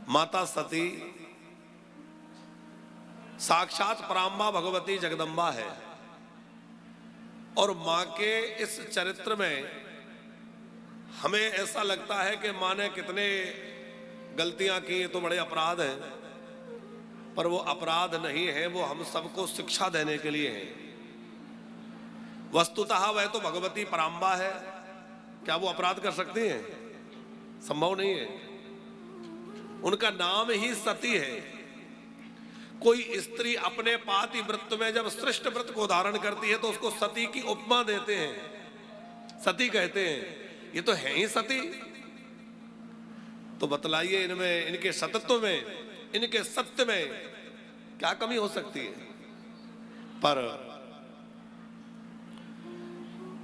माता सती साक्षात पराम्बा भगवती जगदम्बा है और मां के इस चरित्र में हमें ऐसा लगता है कि मां ने कितने गलतियां की, ये तो बड़े अपराध हैं, पर वो अपराध नहीं है, वो हम सबको शिक्षा देने के लिए है। वस्तुतः वह तो भगवती पराम्बा है, क्या वो अपराध कर सकती हैं? संभव नहीं है। उनका नाम ही सती है। कोई स्त्री अपने पाति व्रत में जब श्रेष्ठ व्रत को धारण करती है तो उसको सती की उपमा देते हैं, सती कहते हैं। ये तो है ही सती। तो बतलाइए इनमें, इनके सतत्व में, इनके सत्य में क्या कमी हो सकती है? पर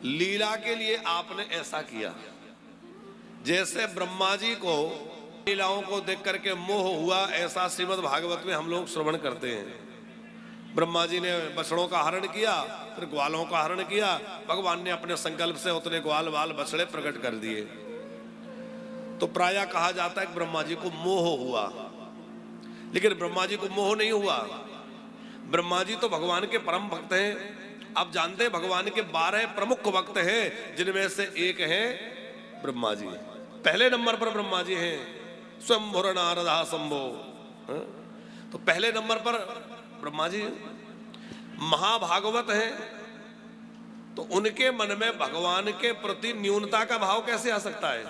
लीला के लिए आपने ऐसा किया जैसे ब्रह्मा जी को लीलाओं को देख करके मोह हुआ, ऐसा श्रीमद् भागवत में हम लोग श्रवण करते हैं। ब्रह्मा जी ने बछड़ों का हरण किया, फिर ग्वालों का हरण किया, भगवान ने अपने संकल्प से उतने ग्वाल वाल बछड़े प्रकट कर दिए। तो प्रायः कहा जाता है कि ब्रह्मा जी को मोह हुआ, लेकिन ब्रह्मा जी को मोह नहीं हुआ। ब्रह्मा जी तो भगवान के परम भक्त हैं। आप जानते हैं भगवान के 12 प्रमुख भक्त हैं, जिनमें से एक है ब्रह्मा जी। पहले नंबर पर ब्रह्मा जी हैं, स्वयंभुर नारदा शंभो। तो पहले नंबर पर ब्रह्मा जी महाभागवत हैं, तो उनके मन में भगवान के प्रति न्यूनता का भाव कैसे आ सकता है?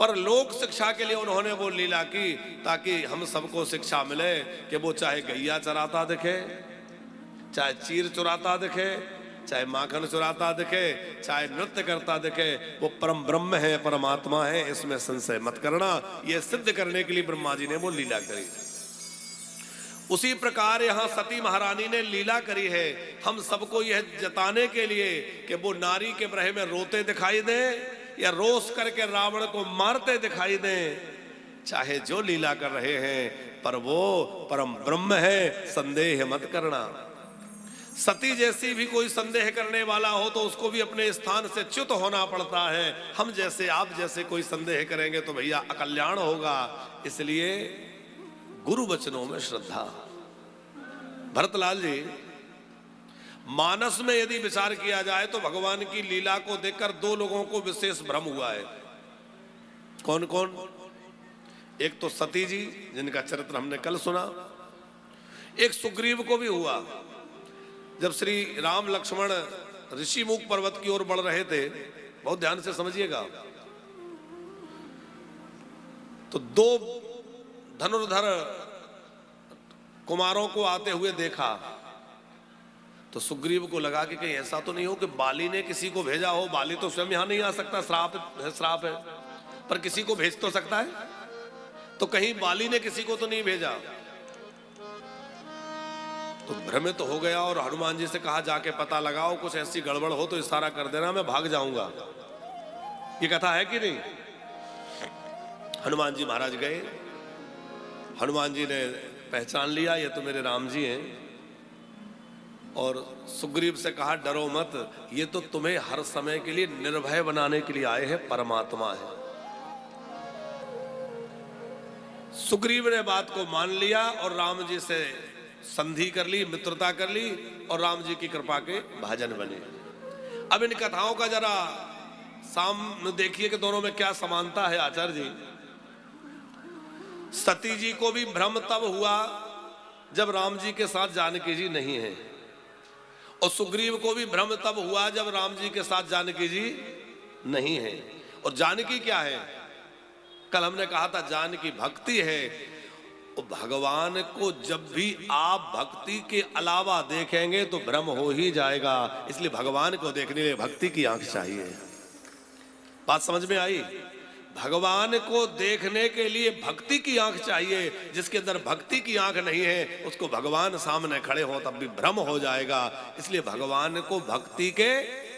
पर लोक शिक्षा के लिए उन्होंने वो लीला की ताकि हम सबको शिक्षा मिले कि वो चाहे गैया चराता दिखे, चाहे चीर चुराता दिखे, चाहे माखन चुराता दिखे, चाहे नृत्य करता दिखे, वो परम ब्रह्म है, परमात्मा है, इसमें संशय मत करना। ये सिद्ध करने के लिए ब्रह्मा जी ने वो लीला करी। उसी प्रकार यहाँ सती महारानी ने लीला करी है, हम सबको यह जताने के लिए कि वो नारी के ब्रह में रोते दिखाई दे या रोष करके रावण को मारते दिखाई दे, चाहे जो लीला कर रहे हैं, पर वो परम ब्रह्म है, संदेह मत करना। सती जैसी भी कोई संदेह करने वाला हो तो उसको भी अपने स्थान से च्युत होना पड़ता है। हम जैसे, आप जैसे कोई संदेह करेंगे तो भैया अकल्याण होगा। इसलिए गुरु वचनों में श्रद्धा। भरतलाल जी, मानस में यदि विचार किया जाए तो भगवान की लीला को देखकर 2 लोगों को विशेष भ्रम हुआ है। कौन कौन? एक तो सती जी, जिनका चरित्र हमने कल सुना। एक सुग्रीव को भी हुआ। जब श्री राम लक्ष्मण ऋषिमुख पर्वत की ओर बढ़ रहे थे, बहुत ध्यान से समझिएगा, तो 2 धनुर्धर कुमारों को आते हुए देखा। तो सुग्रीव को लगा कि कहीं ऐसा तो नहीं हो कि बाली ने किसी को भेजा हो। बाली तो स्वयं यहां नहीं आ सकता, श्राप है, पर किसी को भेज तो सकता है। तो कहीं बाली ने किसी को तो नहीं भेजा। तो भ्रमित हो गया और हनुमान जी से कहा, जाके पता लगाओ, कुछ ऐसी गड़बड़ हो तो इशारा कर देना, मैं भाग जाऊंगा। ये कथा है कि नहीं? हनुमान जी महाराज गए। हनुमान जी ने पहचान लिया, ये तो मेरे राम जी हैं। और सुग्रीव से कहा, डरो मत, ये तो तुम्हें हर समय के लिए निर्भय बनाने के लिए आए हैं, परमात्मा है। सुग्रीव ने बात को मान लिया और राम जी से संधि कर ली, मित्रता कर ली और राम जी की कृपा के भाजन बने। अब इन कथाओं का जरा सामने देखिए कि दोनों में क्या समानता है। आचार्य जी, सती जी को भी भ्रम तब हुआ जब राम जी के साथ जानकी जी नहीं है, और सुग्रीव को भी भ्रम तब हुआ जब राम जी के साथ जानकी जी नहीं है। और जानकी क्या है? कल हमने कहा था जानकी भक्ति है। भगवान को जब भी आप भक्ति के अलावा देखेंगे तो भ्रम हो ही जाएगा। इसलिए भगवान को देखने के लिए भक्ति की आंख चाहिए। बात समझ में आई? भगवान को देखने के लिए भक्ति की आंख चाहिए। जिसके अंदर भक्ति की आंख नहीं है उसको भगवान सामने खड़े हो तब भी भ्रम हो जाएगा। इसलिए भगवान को भक्ति के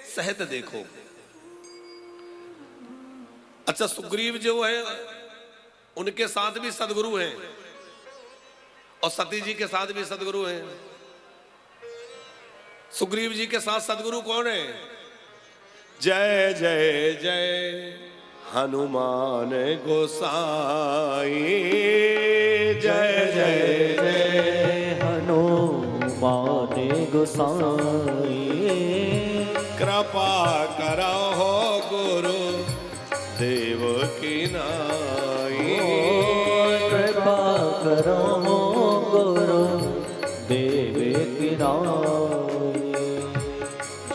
सहित देखो। अच्छा, सुग्रीव जो है उनके साथ भी सदगुरु हैं और सती जी के साथ भी सदगुरु हैं। सुग्रीव जी के साथ सदगुरु कौन है? जय जय जय हनुमान गोसाई। जय जय हनुमान गोसाई। कृपा करहो गुरु देव की नाई। कृपा करो गुरु देव की नाई।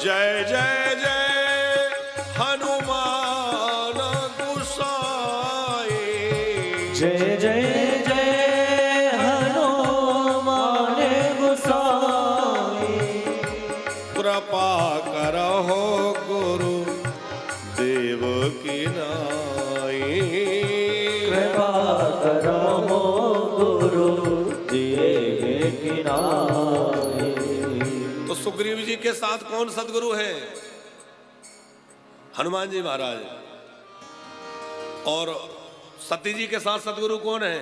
जय जय जय हनुमान गोसाई। जय जय जय हनुमान गोसाई। कृपा करहो गुरु देव की नाई। कृपा करो गुरु देव की नाई। तो सुग्रीव जी के साथ कौन सदगुरु है? हनुमान जी महाराज। और सती जी के साथ सदगुरु कौन है?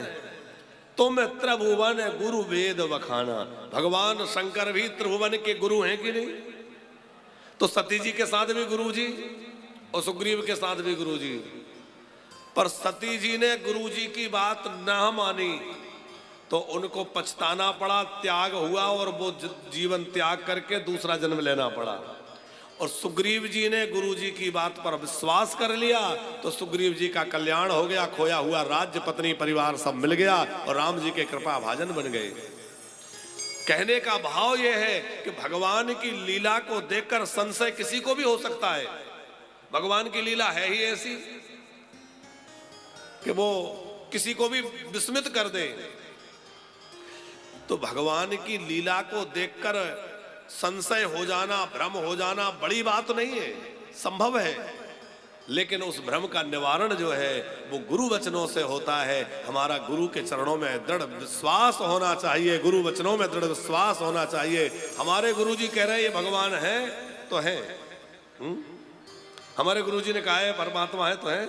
तुम त्रिभुवन गुरु वेद बखाना। भगवान शंकर भी त्रिभुवन के गुरु हैं कि नहीं? तो सती जी के साथ भी गुरु जी और सुग्रीव के साथ भी गुरु जी। पर सती जी ने गुरु जी की बात ना मानी तो उनको पछताना पड़ा, त्याग हुआ और वो जीवन त्याग करके दूसरा जन्म लेना पड़ा। और सुग्रीव जी ने गुरु जी की बात पर विश्वास कर लिया तो सुग्रीव जी का कल्याण हो गया। खोया हुआ राज्य, पत्नी, परिवार सब मिल गया और राम जी के कृपा भाजन बन गए। कहने का भाव यह है कि भगवान की लीला को देखकर संशय किसी को भी हो सकता है। भगवान की लीला है ही ऐसी कि वो किसी को भी विस्मित कर दे। तो भगवान की लीला को देखकर संशय हो जाना, भ्रम हो जाना बड़ी बात नहीं है, संभव है। लेकिन उस भ्रम का निवारण जो है वो गुरु वचनों से होता है। हमारा गुरु के चरणों में दृढ़ विश्वास होना चाहिए, गुरु वचनों में दृढ़ विश्वास होना चाहिए। हमारे गुरु जी कह रहे हैं ये भगवान है तो है। हमारे गुरु जी ने कहा है परमात्मा है तो है।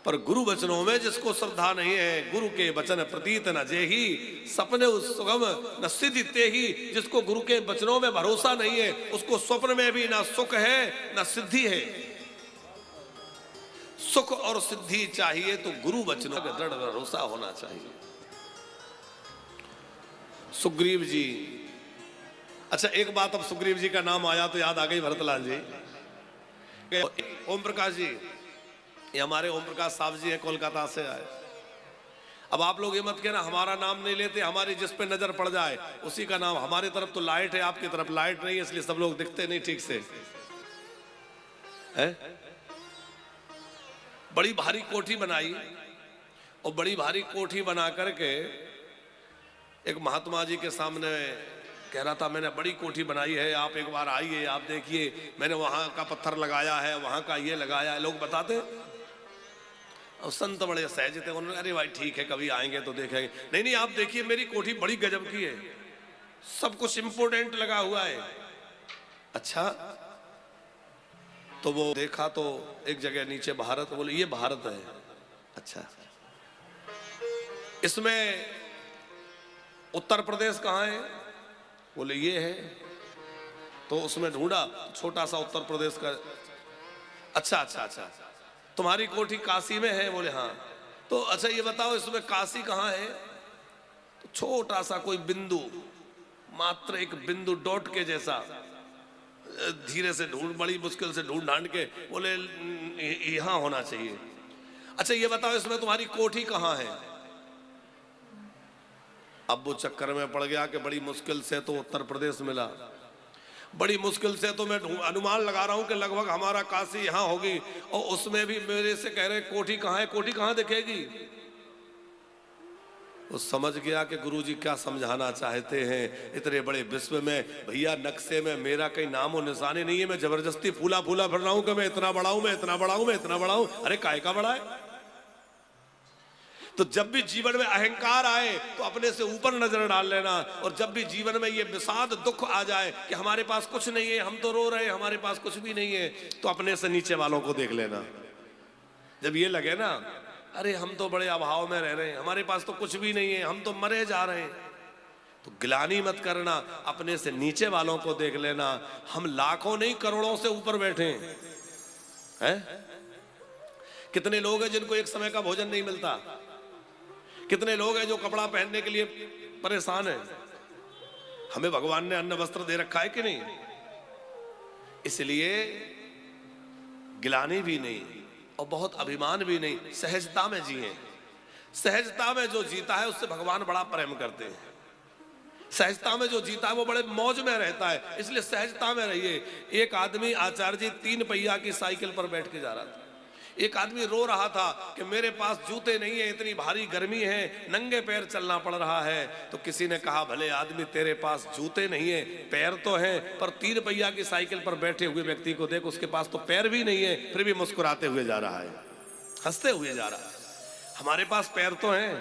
पर गुरु वचनों में जिसको श्रद्धा नहीं है, गुरु के वचन प्रतीत न जेही, सपने सुगम न सिद्धि तेही। जिसको गुरु के वचनों में भरोसा नहीं है उसको स्वप्न में भी ना सुख है ना सिद्धि है। सुख और सिद्धि चाहिए तो गुरु वचनों का दृढ़ भरोसा होना चाहिए। सुग्रीव जी, अच्छा एक बात, अब सुग्रीव जी का नाम आया तो याद आ गई भरतलाल जी। ओम प्रकाश जी, ये हमारे ओम प्रकाश साहब जी हैं, कोलकाता से आए। अब आप लोग ये मत कहना हमारा नाम नहीं लेते, हमारी जिस पे नजर पड़ जाए उसी का नाम। हमारी तरफ तो लाइट है, आपकी तरफ लाइट नहीं है, इसलिए सब लोग दिखते नहीं ठीक से है। बड़ी भारी कोठी बनाई और बड़ी भारी कोठी बना करके एक महात्मा जी के सामने कह रहा था मैंने बड़ी कोठी बनाई है, आप एक बार आइए, आप देखिए मैंने वहां का पत्थर लगाया है, वहां का ये लगाया है। लोग बताते और संत बड़े सहज थे, उन्होंने अरे भाई ठीक है कभी आएंगे तो देखेंगे। नहीं नहीं आप देखिए मेरी कोठी बड़ी गजब की है, सब कुछ इंपोर्टेंट लगा हुआ है। अच्छा, तो वो देखा तो एक जगह नीचे भारत, बोले ये भारत है। अच्छा, इसमें उत्तर प्रदेश कहाँ है? बोले ये है। तो उसमें ढूंढा, छोटा सा उत्तर प्रदेश का। अच्छा अच्छा अच्छा, तुम्हारी कोठी काशी में है? बोले हाँ। तो अच्छा ये बताओ इसमें काशी कहाँ है? तो छोटा सा कोई बिंदु, मात्र एक बिंदु, डॉट के जैसा, धीरे से ढूंढ, बड़ी मुश्किल से ढूंढ ढांड के बोले यहां होना चाहिए। अच्छा ये बताओ इसमें तुम्हारी कोठी कहाँ है? अब वो चक्कर में पड़ गया कि बड़ी मुश्किल से तो उत्तर प्रदेश मिला, बड़ी मुश्किल से तो मैं अनुमान लगा रहा हूं कि लगभग हमारा काशी यहां होगी। और उसमें भी मेरे से कह रहे कोठी कहाँ है, कोठी कहाँ दिखेगी? वो समझ गया कि गुरुजी क्या समझाना चाहते हैं। इतने बड़े विश्व में भैया नक्शे में मेरा कहीं नामो निशानी नहीं है, मैं जबरदस्ती फूला फूला फिर रहा हूं कि मैं इतना बड़ा हूं, मैं इतना बड़ा हूं, मैं इतना बड़ा हूं। अरे काय का बड़ा है? तो जब भी जीवन में अहंकार आए तो अपने से ऊपर नजर डाल लेना, और जब भी जीवन में ये विषाद दुख आ जाए कि हमारे पास कुछ नहीं है, हम तो रो रहे हैं, हमारे पास कुछ भी नहीं है, तो अपने से नीचे वालों को देख लेना। जब ये लगे ना अरे हम तो बड़े अभाव में रह रहे हैं, हमारे पास तो कुछ भी नहीं है, हम तो मरे जा रहे हैं, तो गिलानी मत करना, अपने से नीचे वालों को देख लेना। हम लाखों नहीं करोड़ों से ऊपर बैठे हैं। कितने लोग हैं जिनको एक समय का भोजन नहीं मिलता, कितने लोग हैं जो कपड़ा पहनने के लिए परेशान हैं। हमें भगवान ने अन्न वस्त्र दे रखा है कि नहीं? इसलिए गिलानी भी नहीं और बहुत अभिमान भी नहीं, सहजता में जिए। सहजता में जो जीता है उससे भगवान बड़ा प्रेम करते हैं। सहजता में जो जीता है वो बड़े मौज में रहता है, इसलिए सहजता में रहिए। एक आदमी आचार्य जी 3 पहिया की साइकिल पर बैठ के जा रहा था। एक आदमी रो रहा था कि मेरे पास जूते नहीं है, इतनी भारी गर्मी है, नंगे पैर चलना पड़ रहा है। तो किसी ने कहा, भले आदमी तेरे पास जूते नहीं है, पैर तो हैं, पर 3 पहिया की साइकिल पर बैठे हुए व्यक्ति को देख, उसके पास तो पैर भी नहीं है, फिर भी मुस्कुराते हुए जा रहा है, हंसते हुए जा रहा है। हमारे पास पैर तो हैं।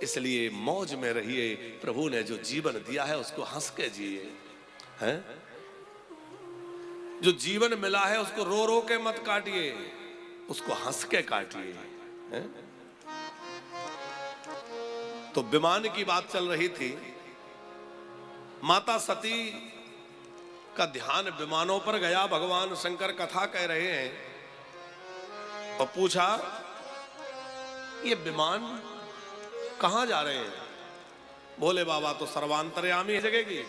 इसलिए मौज में रहिए। प्रभु ने जो जीवन दिया है उसको हंस के जिए हैं। जो जीवन मिला है उसको रो रो के मत काटिए, उसको हंस के काटिए। तो विमान की बात चल रही थी। माता सती का ध्यान विमानों पर गया। भगवान शंकर कथा कह रहे हैं और पूछा, ये विमान कहां जा रहे हैं? बोले, बाबा तो सर्वांतर्यामी है, जगेगी,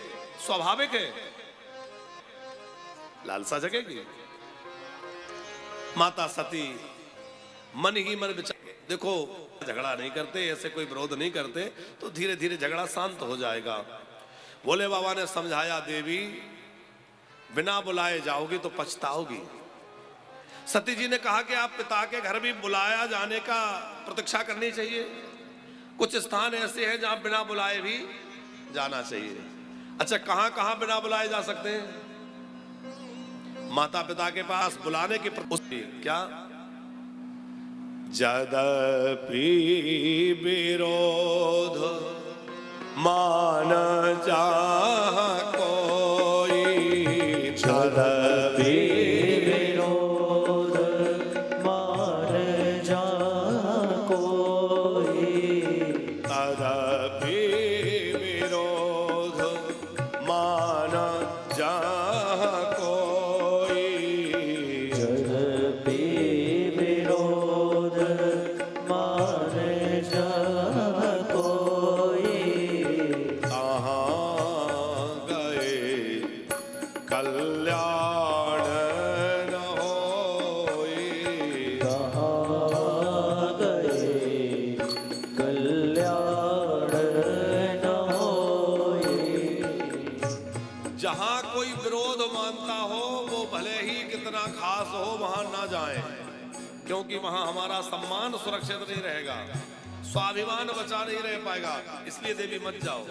स्वाभाविक है, लालसा जगेगी। माता सती मन ही मन विचार, देखो झगड़ा नहीं करते, ऐसे कोई विरोध नहीं करते तो धीरे धीरे झगड़ा शांत हो जाएगा। भोले बाबा ने समझाया, देवी बिना बुलाए जाओगी तो पछताओगी। सती जी ने कहा कि आप पिता के घर भी बुलाया जाने का प्रतीक्षा करनी चाहिए। कुछ स्थान ऐसे हैं जहां बिना बुलाए भी जाना चाहिए। अच्छा, कहां कहां बिना बुलाए जा सकते हैं? माता पिता के पास बुलाने की क्या? यद्यपि विरोध मान चाह कोई, यद्यपि विरोध मान चाह कोई, तदपि विरोध मान चाह कोई, यद्यपि विरोध मान चाह कोई, कहाँ गए कल्याण न होई, कहाँ गए कल्याण न होई। जहां कोई विरोध मानता हो वो भले ही कितना खास हो वहां ना जाए, क्योंकि वहां हमारा सम्मान सुरक्षित नहीं रहेगा, स्वाभिमान बचा नहीं रह पाएगा। इसलिए देवी मत जाओ।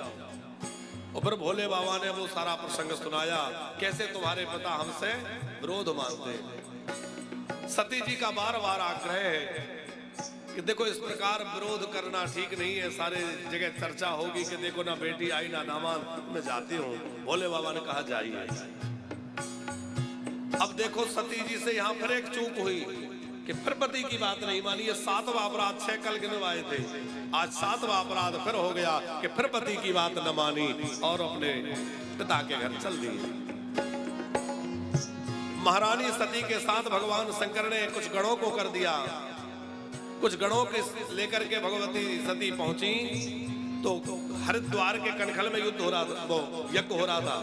और फिर भोले बाबा ने वो सारा प्रसंग सुनाया, कैसे तुम्हारे पिता हमसे विरोध मानते। सती जी का बार बार आग्रह है कि देखो इस प्रकार विरोध करना ठीक नहीं है। सारे जगह चर्चा होगी कि देखो ना बेटी आई ना दामाद, मैं जाती हूँ। भोले बाबा ने कहा जाइए। अब देखो सती जी से यहाँ फिर एक चूक हुई कि फिर पति की बात नहीं मानी। ये 7वां अपराध 6 कल गिनवाए थे, आज 7वां अपराध फिर हो गया कि फिर पति की बात न मानी और अपने पिता के घर चल दी। महारानी सती के साथ भगवान शंकर ने कुछ गणों को कर दिया। कुछ गणों के लेकर के भगवती सती पहुंची तो हरिद्वार के कनखल में युद्ध हो रहा था, वो यज्ञ हो रहा था।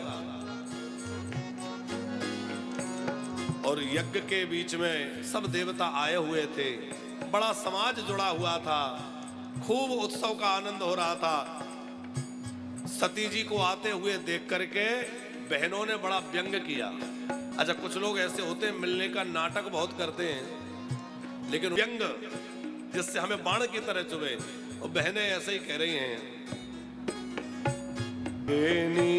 और यज्ञ के बीच में सब देवता आए हुए थे, बड़ा समाज जुड़ा हुआ था, खूब उत्सव का आनंद हो रहा था। सती जी को आते हुए देख करके बहनों ने बड़ा व्यंग किया। अच्छा, कुछ लोग ऐसे होते हैं मिलने का नाटक बहुत करते हैं, लेकिन व्यंग जिससे हमें बाण की तरह चुभे, और बहनें ऐसे ही कह रही हैं, मिली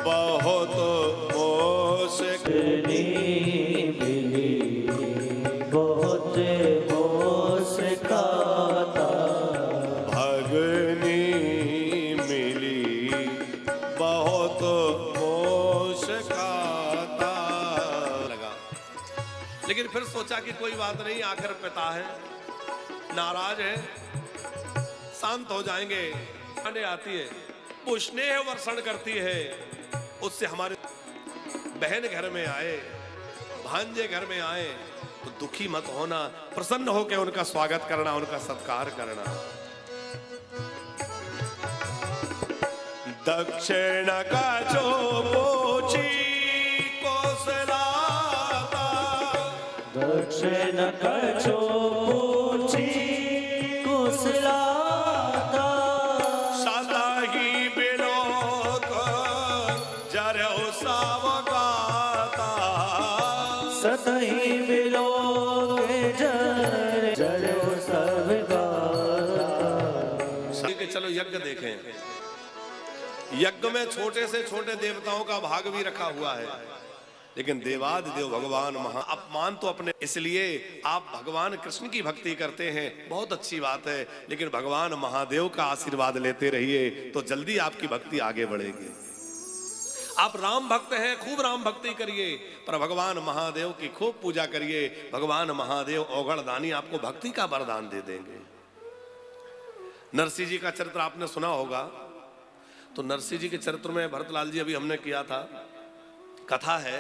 बहुत भगनी मिली बहुत मुस्काता, भगनी मिली बहुत मुस्काता लगा। लेकिन फिर सोचा कि कोई बात नहीं, आखिर पिता है, नाराज है, शांत हो जाएंगे। आने आती है, वो स्नेह वर्षण करती है। उससे हमारे बहन घर में आए, भांजे घर में आए, तो दुखी मत होना, प्रसन्न होकर उनका स्वागत करना, उनका सत्कार करना। दक्षिण का जो पोची कोसलाता, दक्षिण कछो पूछी कुशलाता, सदा ही बिलोक जरहु सावकाता, सतही बिलोक जरो सब गाता। चलो यज्ञ देखें। यज्ञ में छोटे से छोटे देवताओं का भाग भी रखा हुआ है, लेकिन देवादिदेव भगवान महा अपमान तो अपने, इसलिए आप भगवान कृष्ण की भक्ति करते हैं, बहुत अच्छी बात है, लेकिन भगवान महादेव का आशीर्वाद लेते रहिए तो जल्दी आपकी भक्ति आगे बढ़ेगी। आप राम भक्त हैं, खूब राम भक्ति करिए, पर भगवान महादेव की खूब पूजा करिए। भगवान महादेव औगण दानी आपको भक्ति का वरदान दे देंगे। नरसिंह जी का चरित्र आपने सुना होगा, तो नरसिंह जी के चरित्र में भरतलाल जी अभी हमने किया था, कथा है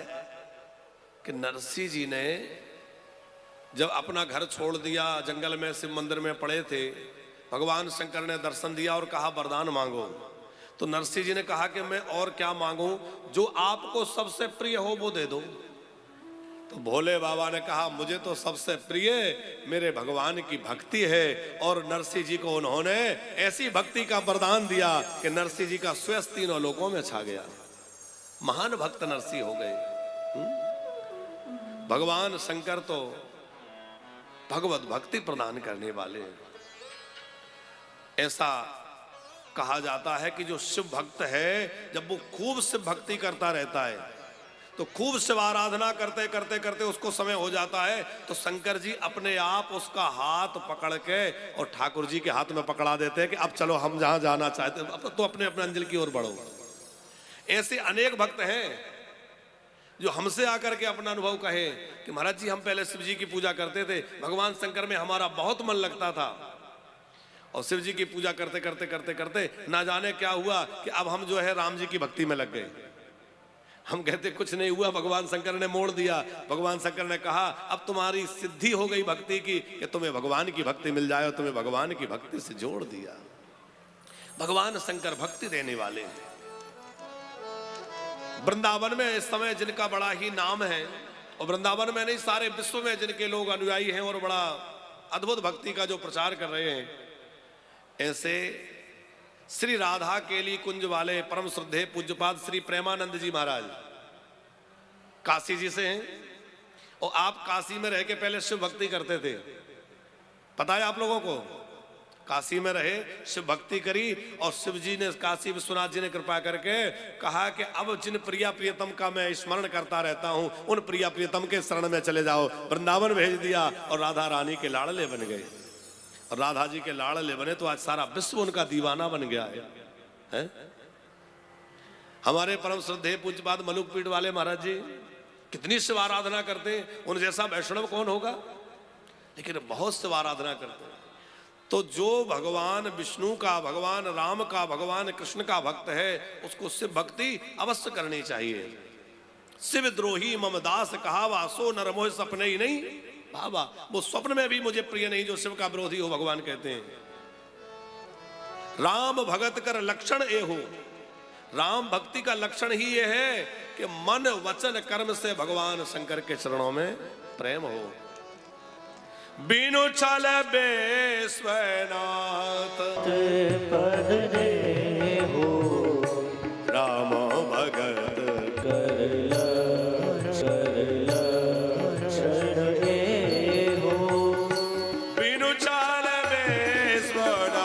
कि नरसिंह जी ने जब अपना घर छोड़ दिया, जंगल में शिव मंदिर में पड़े थे, भगवान शंकर ने दर्शन दिया और कहा वरदान मांगो। तो नरसिंह जी ने कहा कि मैं और क्या मांगूं, जो आपको सबसे प्रिय हो वो दे दो। तो भोले बाबा ने कहा मुझे तो सबसे प्रिय मेरे भगवान की भक्ति है, और नरसिंह जी को उन्होंने ऐसी भक्ति का वरदान दिया कि नरसिंह जी का श्वेत तीनों लोकों में छा गया। महान भक्त नरसिंह हो गए। भगवान शंकर तो भगवत भक्ति प्रदान करने वाले हैं। ऐसा कहा जाता है कि जो शिव भक्त है, जब वो खूब शिव भक्ति करता रहता है तो खूब शिव आराधना करते करते करते उसको समय हो जाता है, तो शंकर जी अपने आप उसका हाथ पकड़ के और ठाकुर जी के हाथ में पकड़ा देते हैं कि अब चलो हम जहां जाना चाहते हैं, अब तो अपने अपने अंजल की ओर बढ़ो। ऐसे अनेक भक्त हैं जो हमसे आकर के अपना अनुभव कहे कि महाराज जी हम पहले शिव जी की पूजा करते थे, भगवान शंकर में हमारा बहुत मन लगता था, और शिव जी की पूजा करते करते करते करते ना जाने क्या हुआ कि अब हम जो है राम जी की भक्ति में लग गए। हम कहते कुछ नहीं हुआ, भगवान शंकर ने मोड़ दिया। भगवान शंकर ने कहा अब तुम्हारी सिद्धि हो गई भक्ति की कि तुम्हें भगवान की भक्ति मिल जाए, और तुम्हें भगवान की भक्ति से जोड़ दिया। भगवान शंकर भक्ति देने वाले हैं। वृंदावन में इस समय जिनका बड़ा ही नाम है, और वृंदावन में नहीं सारे विश्व में जिनके लोग अनुयायी हैं और बड़ा अद्भुत भक्ति का जो प्रचार कर रहे हैं, ऐसे श्री राधा केली कुंज वाले परम श्रद्धेय पूज्यपाद श्री प्रेमानंद जी महाराज काशी जी से हैं, और आप काशी में रह के पहले शिव भक्ति करते थे, पता है आप लोगों को? काशी में रहे, शिव भक्ति करी, और शिव जी ने, काशी विश्वनाथ जी ने कृपा करके कहा कि अब जिन प्रिया प्रियतम का मैं स्मरण करता रहता हूं, उन प्रिया प्रियतम के शरण में चले जाओ। वृंदावन भेज दिया और राधा रानी के लाडले बन गए, और राधा जी के लाडले बने तो आज सारा विश्व उनका दीवाना बन गया है? हमारे परम श्रद्धेय पूज्यपाद मलुकपीठ वाले महाराज जी कितनी शिव आराधना करते हैं, उन जैसा वैष्णव कौन होगा, लेकिन बहुत शिव आराधना करते हैं। तो जो भगवान विष्णु का, भगवान राम का, भगवान कृष्ण का भक्त है, उसको शिव भक्ति अवश्य करनी चाहिए। शिव द्रोही मम दास कहा वासो नरमोह सपने ही नहीं बाबा, वो स्वप्न में भी मुझे प्रिय नहीं जो शिव का विरोधी हो, भगवान कहते हैं। राम भगत कर लक्षण ए हो, राम भक्ति का लक्षण ही ये है कि मन वचन कर्म से भगवान शंकर के चरणों में प्रेम हो। बिनु छल बेस्वनाथ पद रे हो, राम भगत करला शरण ए हो, बिनु छल बेस्वनाथ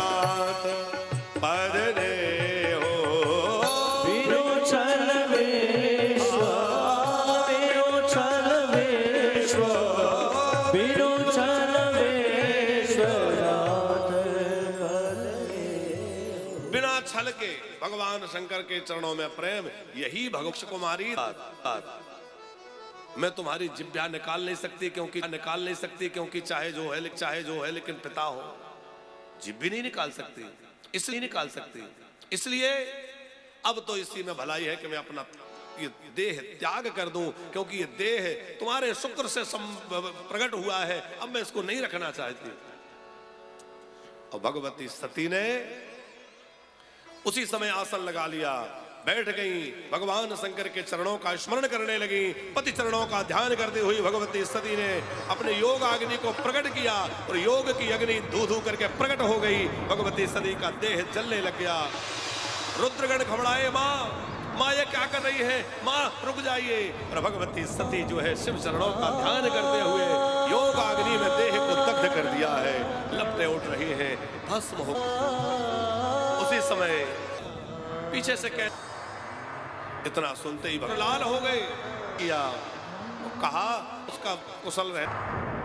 पद रे हो, बिनु छल बेश्वर, बिनु छल बेश्वर, बिनु छल बेश्वनाथ बिना छल के भगवान शंकर के चरणों में प्रेम, यही भगवत कुमारी। मैं तुम्हारी जिभ्या निकाल नहीं सकती क्योंकि चाहे जो है लेकिन पिता हो, जिभ भी नहीं निकाल सकती, इसलिए अब तो इसी में भलाई है कि मैं अपना ये देह त्याग कर दूं, क्योंकि ये देह तुम्हारे शुक्र से प्रकट हुआ है, अब मैं इसको नहीं रखना चाहती। और भगवती सती ने उसी समय आसन लगा लिया, बैठ गई, भगवान शंकर के चरणों का स्मरण करने लगी। पति चरणों का ध्यान करते हुए भगवती सती ने अपने योग अग्नि को प्रकट किया और योग की अग्नि धू धू करके प्रकट हो गई। भगवती सती का देह जलने लग गया। रुद्रगण घबराए, माँ ये क्या कर रही है, माँ रुक जाइए। और भगवती सती जो है शिव चरणों का ध्यान करते हुए योग अग्नि में देह को दग्ध कर दिया है, लपटें उठ रही हैं, भस्म हो। उसी समय पीछे से इतना सुनते ही लाल हो गए। किया कहा उसका कुशल रहे।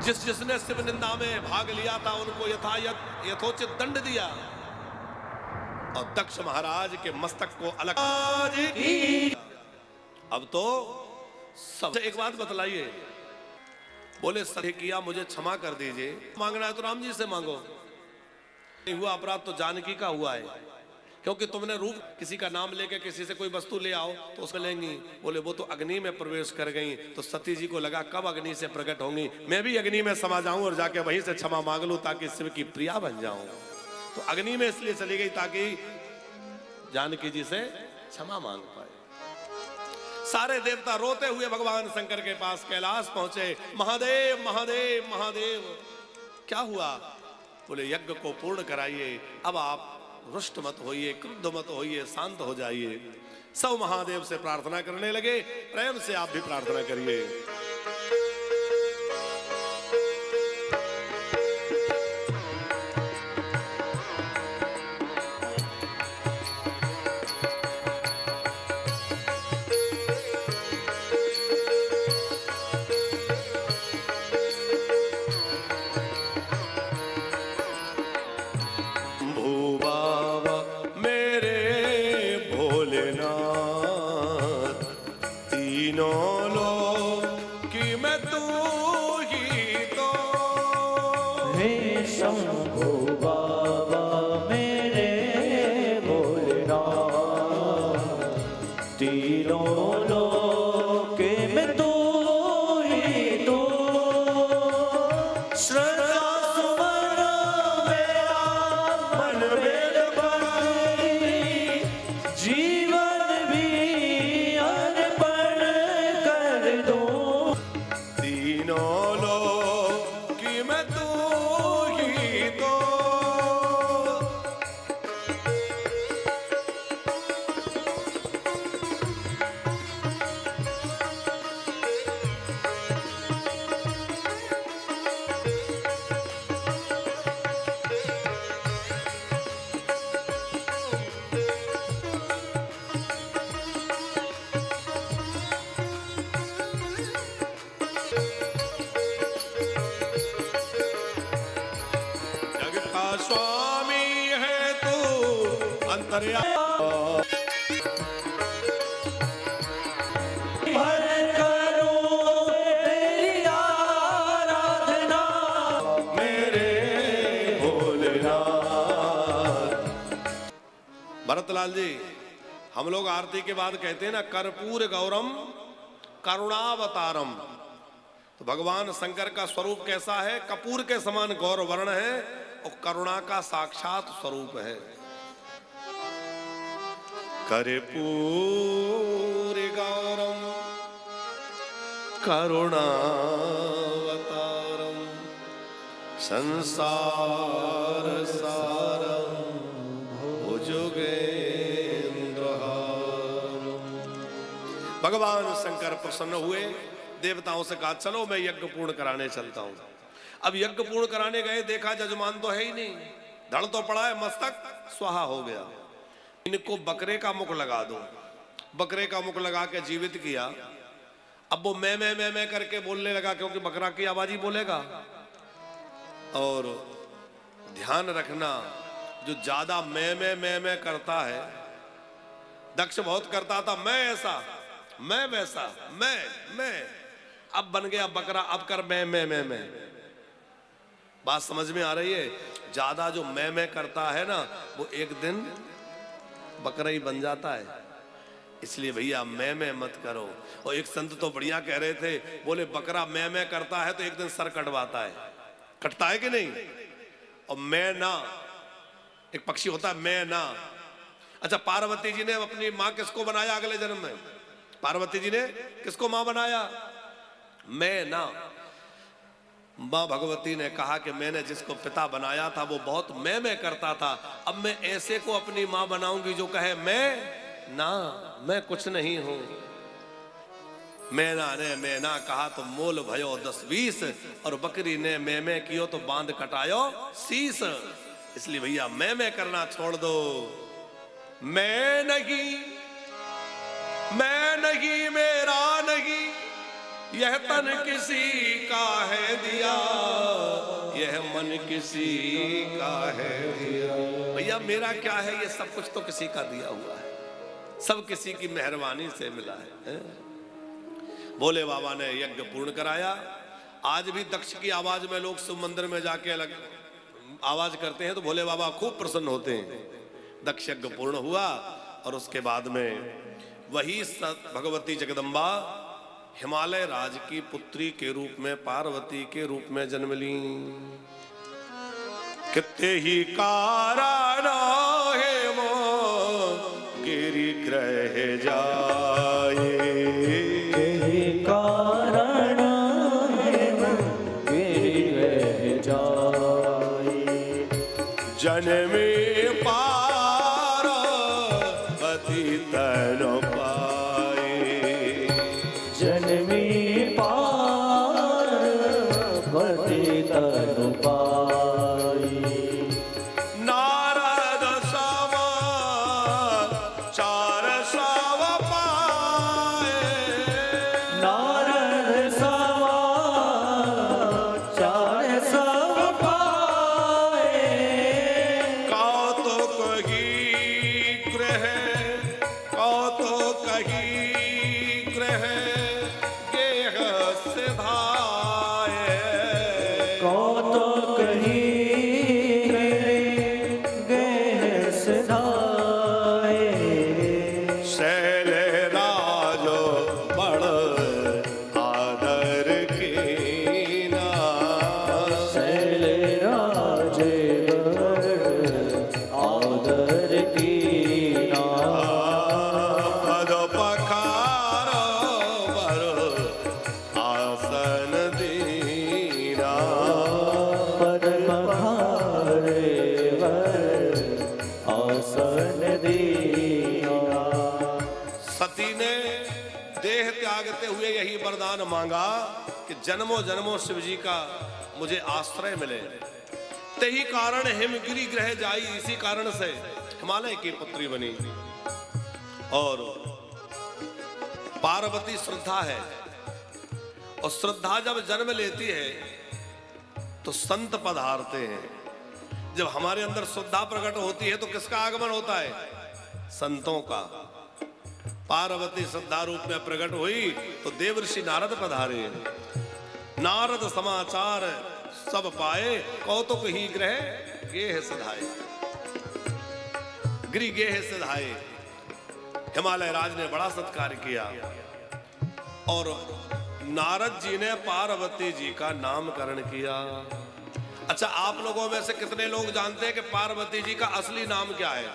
जिसने शिव निंदा में भाग लिया था उनको यथोचित दंड दिया और दक्ष महाराज के मस्तक को अलग। अब तो सब एक बात बतलाइए, बोले सही किया, मुझे क्षमा कर दीजिए। मांगना है तो राम जी से मांगो, नहीं हुआ अपराध तो जानकी का हुआ है, क्योंकि तुमने रूप किसी का नाम लेके किसी से कोई वस्तु ले आओ तो उसको लेंगी। बोले वो तो अग्नि में प्रवेश कर गई। तो सती जी को लगा कब अग्नि से प्रकट होंगी, मैं भी अग्नि में समा जाऊं और जाके वहीं से क्षमा मांग लूं ताकि शिव की प्रिया बन जाऊं। तो अग्नि में इसलिए चली गई ताकि जानकी जी से क्षमा मांग पाए। सारे देवता रोते हुए भगवान शंकर के पास कैलाश पहुंचे। महादेव महादेव महादेव, क्या हुआ? बोले यज्ञ को पूर्ण कराइए, अब आप रुष्ट मत होइए, क्रुद्ध मत होइए, शांत हो जाइए। सब महादेव से प्रार्थना करने लगे। प्रेम से आप भी प्रार्थना करिए। शंभू बाबा मेरे भोलेनाथ, तीनों लोक में तू ही तू। श्रद्धा सुमन मेरा मन में भक्ति, जीवन भी अर्पण कर दूं। तीनों लोक में तू स्वामी है तू अंतर्यामी। भर करूं तेरी आराधना मेरे भोलेनाथ। भरतलाल जी, हम लोग आरती के बाद कहते हैं ना, कर्पूर गौरम करुणावतारम। तो भगवान शंकर का स्वरूप कैसा है? कपूर के समान गौर वर्ण है और करुणा का साक्षात स्वरूप है। कर्पूर गौरम करुणावतारम संसार सारम भुजगेंद्रहारम। भगवान शंकर प्रसन्न हुए, देवताओं से कहा चलो मैं यज्ञ पूर्ण कराने चलता हूं। अब यज्ञ पूर्ण कराने गए, देखा जजमान तो है ही नहीं, धड़ तो पड़ा है, मस्तक स्वाहा हो गया। इनको बकरे का मुख लगा दो। बकरे का मुख लगा के जीवित किया। अब वो मैं करके बोलने लगा, क्योंकि बकरा की आवाज ही बोलेगा। और ध्यान रखना, जो ज्यादा मैं करता है, दक्ष बहुत करता था मैं ऐसा मैं वैसा मैं, अब बन गया बकरा, अब कर मैं। बात समझ में आ रही है? ज्यादा जो मैं करता है ना, वो एक दिन बकरा ही बन जाता है। इसलिए भैया मैं मत करो। और एक संत तो बढ़िया कह रहे थे, बोले बकरा मैं करता है तो एक दिन सर कटवाता है, कटता है कि नहीं? और मैं ना, एक पक्षी होता है मैं ना। अच्छा, पार्वती जी ने अपनी माँ किसको बनाया अगले जन्म में? पार्वती जी ने किसको माँ बनाया? मैं ना। माँ भगवती ने कहा कि मैंने जिसको पिता बनाया था वो बहुत मैं करता था, अब मैं ऐसे को अपनी माँ बनाऊंगी जो कहे मैं ना, मैं कुछ नहीं हूं। मैना ने मैना कहा तो मोल भयो 10-20, और बकरी ने मैं कियो तो बांध कटायो शीस। इसलिए भैया मैं करना छोड़ दो। मैं नहीं मेरा नहीं, यह तन किसी का है दिया, यह मन किसी का है दिया। भैया मेरा क्या है, ये सब कुछ तो किसी का दिया हुआ है, सब किसी की मेहरबानी से मिला है। भोले बाबा ने यज्ञ पूर्ण कराया। आज भी दक्ष की आवाज में लोग शिव मंदिर में जाके अलग आवाज करते हैं तो भोले बाबा खूब प्रसन्न होते हैं। दक्ष यज्ञ पूर्ण हुआ और उसके बाद में वही भगवती जगदम्बा हिमालय राज की पुत्री के रूप में, पार्वती के रूप में जन्म ली। कितने ही कारण हेमो गिरि ग्रह जाए, कारण हेमो गिरि ग्रह जाए। जन्मे पार्वती तन पाए, जन्मी पार्वती तनु पाई। नारद समाचार सब पाए, नारद समाचार सब पाए। कौतुक ही ग्रह, कौतुक ही ग्रह गेह सिधाए, कौतुक ही गेह सिधाए। शैल राजो बड़ आदर कीना, शैल राजे आदर कीना। पद पखारो बर आसन दीना, पद पखारे वर आसन दीना। सती ने देह त्यागते हुए यही वरदान मांगा कि जन्मों जन्मों शिव जी का मुझे आश्रय मिले। तेही कारण हिमगिरि ग्रह जाई, इसी कारण से हिमालय की पुत्री बनी। और पार्वती श्रद्धा है, और श्रद्धा जब जन्म लेती है तो संत पधारते हैं। जब हमारे अंदर श्रद्धा प्रकट होती है तो किसका आगमन होता है? संतों का। पार्वती श्रद्धा रूप में प्रकट हुई तो देवर्षि नारद पधारे। नारद समाचार सब पाए, कौतुक ही ग्रह गेह सिधाए, गिरि गेह सिधाए। हिमालय राज ने बड़ा सत्कार किया और नारद जी ने पार्वती जी का नामकरण किया। अच्छा, आप लोगों में से कितने लोग जानते हैं कि पार्वती जी का असली नाम क्या है?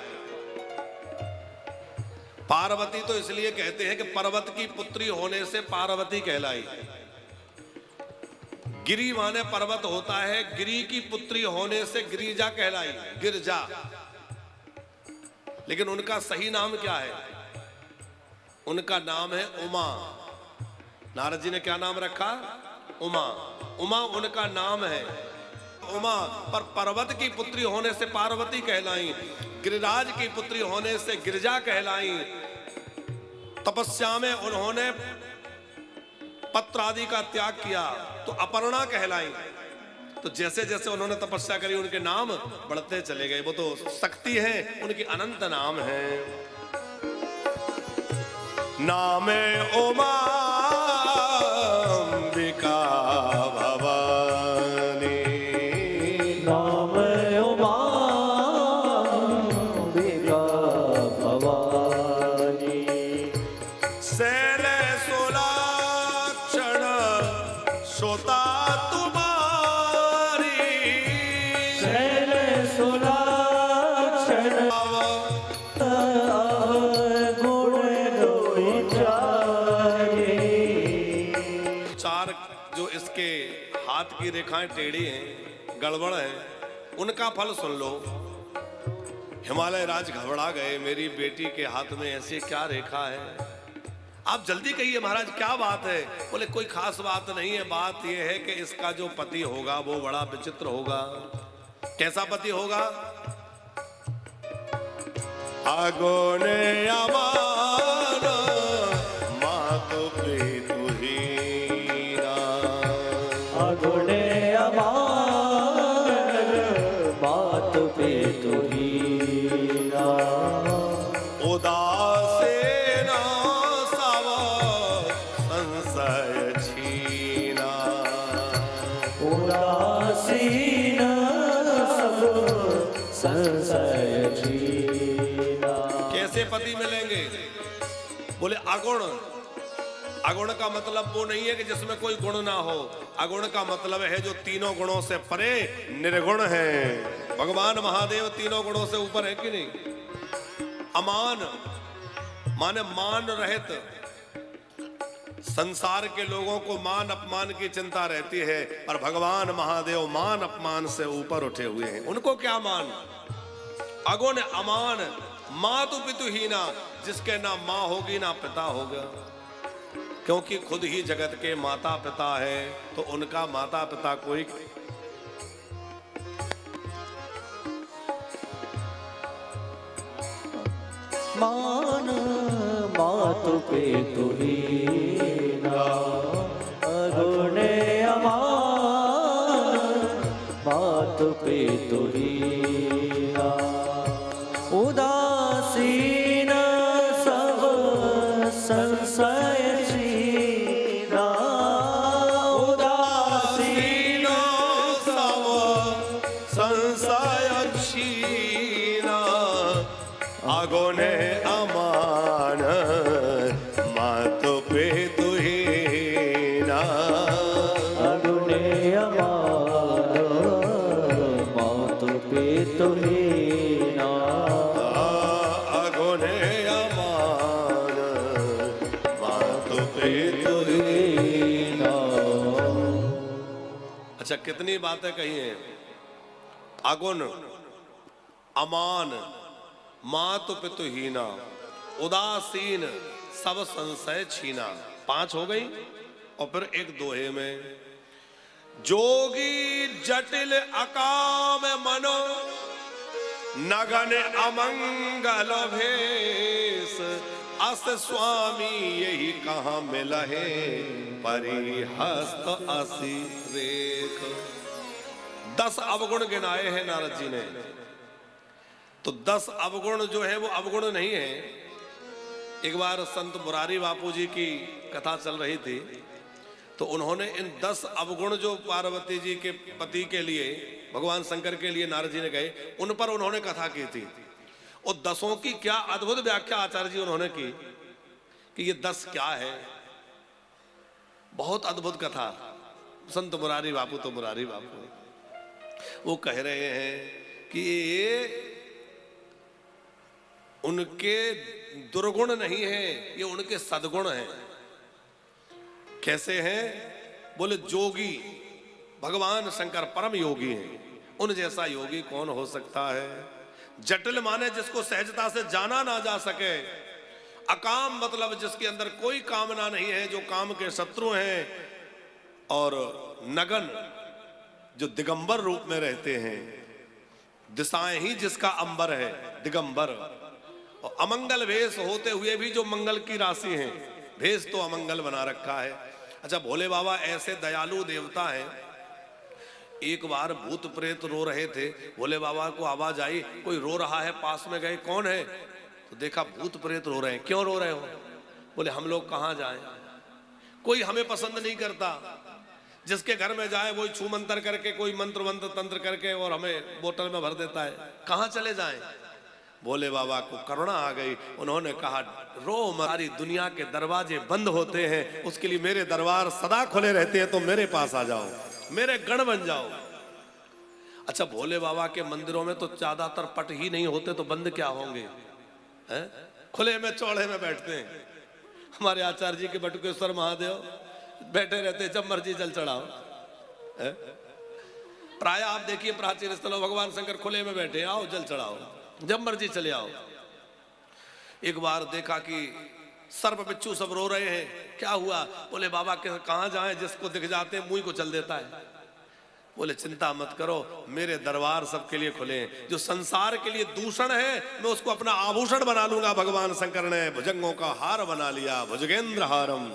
पार्वती तो इसलिए कहते हैं कि पर्वत की पुत्री होने से पार्वती कहलाई। गिरि माने पर्वत होता है, गिरि की पुत्री होने से गिरिजा कहलाई, गिरजा। लेकिन उनका सही नाम क्या है? उनका नाम है उमा। नारद जी ने क्या नाम रखा? उमा। उमा उनका नाम है। उमा पर पर्वत की पुत्री होने से पार्वती कहलाई, गिरिराज की पुत्री होने से गिरिजा कहलाई। तपस्या में उन्होंने पत्र आदि का त्याग किया तो अपर्णा कहलाई। तो जैसे जैसे उन्होंने तपस्या करी उनके नाम बढ़ते चले गए। वो तो शक्ति है, उनकी अनंत नाम है। नामे उमा अंबिका भवानी, नाम उमा अंबिका भवानी। शैल सुलाक्षण गुण दोई चारे। चार जो इसके हाथ की रेखाएं टेढ़ी हैं, गड़बड़ है, उनका फल सुन लो। हिमालय राज घबरा गए, मेरी बेटी के हाथ में ऐसी क्या रेखा है? आप जल्दी कहिए महाराज क्या बात है? बोले कोई खास बात नहीं है, बात यह है कि इसका जो पति होगा वो बड़ा विचित्र होगा। कैसा पति होगा? आगोने अमान मातु पितु हीना। अगुणे अमान मातु पितु हीना। उदासीन सब संशय छीना। उदासीन सब संशय छीना। कैसे पति मिलेंगे? बोले अगुण। अगुण का मतलब वो नहीं है कि जिसमें कोई गुण ना हो। अगुण का मतलब है जो तीनों गुणों से परे निर्गुण है। भगवान महादेव तीनों गुणों से ऊपर है कि नहीं? अमान माने मान रहित। संसार के लोगों को मान अपमान की चिंता रहती है, पर भगवान महादेव मान अपमान से ऊपर उठे हुए हैं। उनको क्या मान? अगुण अमान मातु पितु हीना, जिसके ना माँ होगी ना पिता होगा, क्योंकि खुद ही जगत के माता पिता है, तो उनका माता पिता कोई मान मातु पितु हीना। अगुणे अमान मातु पितु हीना। उदासीन सब संशय छीना। उदासीन सब संशय छीना। अगुणे अमान मातु पितु हीना। अगुणे अमान मातु पितु हीना। अगुणे अमान मातु पितु हीना। अच्छा, कितनी बातें कही हैं। अगुण अमान मातु पितु हीना, उदासीन सब संशय छीना। 5 हो गई। और फिर एक दोहे में, जोगी जटिल अकाम मनो नगन अमंगल भेष। अस स्वामी यही कहाँ मिलहे परिहस्त असी रेख। 10 अवगुण गिनाए हैं नारद जी ने। तो 10 अवगुण जो है वो अवगुण नहीं है। एक बार संत मुरारी बापू जी की कथा चल रही थी, तो उन्होंने इन 10 अवगुण जो पार्वती जी के पति के लिए, भगवान शंकर के लिए नारद जी ने गए, उन पर उन्होंने कथा की थी। और 10 की क्या अद्भुत व्याख्या आचार्य जी उन्होंने की कि ये 10 क्या है। बहुत अद्भुत कथा। संत मुरारी बापू तो मुरारी बापू, वो कह रहे हैं कि ये उनके दुर्गुण नहीं है, ये उनके सद्गुण हैं। कैसे हैं? बोले जोगी, भगवान शंकर परम योगी हैं। उन जैसा योगी कौन हो सकता है? जटिल माने जिसको सहजता से जाना ना जा सके। अकाम मतलब जिसके अंदर कोई कामना नहीं है, जो काम के शत्रु हैं। और नगन जो दिगंबर रूप में रहते हैं, दिशाएं ही जिसका अंबर है, दिगंबर। और अमंगल भेष होते हुए भी जो मंगल की राशि हैं, भेष तो अमंगल बना रखा है। अच्छा, भोले बाबा ऐसे दयालु देवता हैं। एक बार भूत प्रेत रो रहे थे, भोले बाबा को आवाज आई कोई रो रहा है, पास में गए, कौन है? तो देखा भूत प्रेत रो रहे हैं। क्यों रो रहे हो? बोले हम लोग कहाँ जाएं, कोई हमें पसंद नहीं करता। जिसके घर में जाए वही छू मंत्र करके, कोई मंत्र मंत्र तंत्र करके और हमें बोतल में भर देता है, कहाँ चले जाएं? भोले बाबा को करुणा आ गई। उन्होंने कहा रो, हमारी दुनिया के दरवाजे बंद होते हैं, उसके लिए मेरे दरबार सदा खुले रहते हैं, तो मेरे पास आ जाओ, मेरे गण बन जाओ। अच्छा, भोले बाबा के मंदिरों में तो ज्यादातर पट ही नहीं होते, तो बंद क्या होंगे? हैं? खुले में चौड़े में बैठते हैं। हमारे आचार्य जी के बटुकेश्वर महादेव बैठे रहते, जब मर्जी जल चढ़ाओ। हैं? प्राय आप देखिए प्राचीन स्थलों भगवान शंकर खुले में बैठे, आओ जल चढ़ाओ, जब मर्जी चले आओ। एक बार देखा कि सर्प बिच्छू सब रो रहे हैं, क्या हुआ? बोले बाबा के कहाँ जाएं, जिसको दिख जाते हैं मुंह को चल देता है। बोले चिंता मत करो, मेरे दरबार सबके लिए खुले हैं। जो संसार के लिए दूषण है मैं उसको अपना आभूषण बना लूंगा। भगवान शंकर ने भुजंगों का हार बना लिया, भुजगेंद्र हारम।